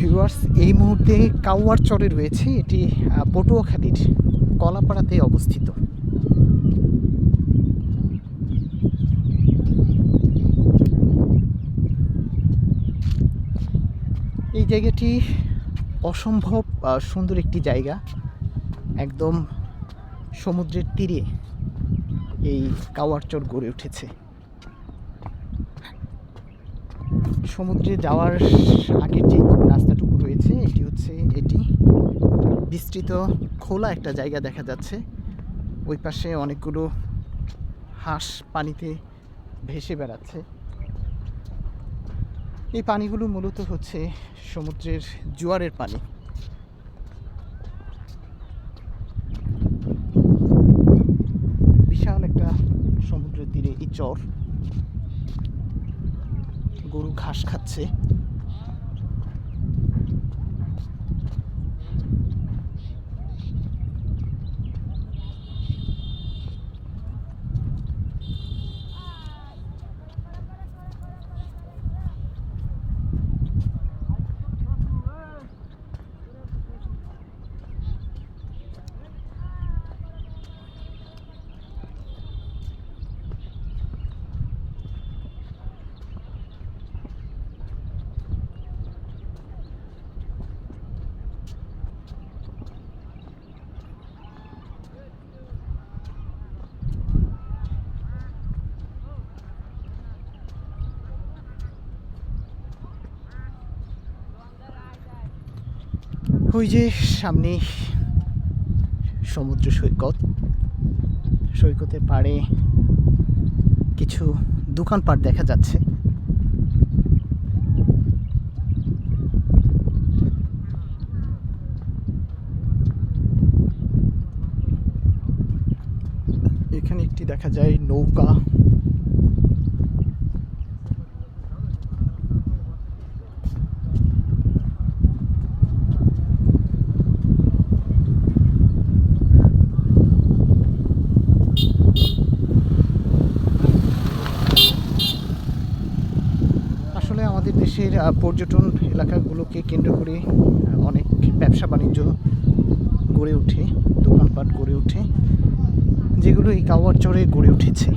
Viewers, এই মুহূর্তে কাউয়ার চরে রয়েছে। এটি পটুয়াখালীর কলাপাড়াতে অবস্থিত। এই জায়গাটি অসম্ভব সুন্দর একটি জায়গা, একদম সমুদ্রের তীরে এই কাউয়ার চর গড়ে উঠেছে। সমুদ্রে যাওয়ার আগের যে রাস্তাটুকু রয়েছে এটি বিস্তৃত খোলা একটা জায়গা দেখা যাচ্ছে। ওই পাশে অনেকগুলো হাঁস পানিতে ভেসে বেড়াচ্ছে। এই পানিগুলো মূলত হচ্ছে সমুদ্রের জোয়ারের পানি। বিশাল একটা সমুদ্রের তীরে এই চর। গরু ঘাস খাচ্ছে। ওই যে সামনে সমুদ্র সৈকত, সৈকতের পাড়ে কিছু দোকানপাট দেখা যাচ্ছে। এখানে একটি দেখা যায় নৌকা। আসলে আমাদের দেশের পর্যটন এলাকাগুলোকে কেন্দ্র করে অনেক ব্যবসা বাণিজ্য গড়ে ওঠে, দোকানপাট গড়ে ওঠে, যেগুলো এই কাউয়ার চরে গড়ে উঠেছে।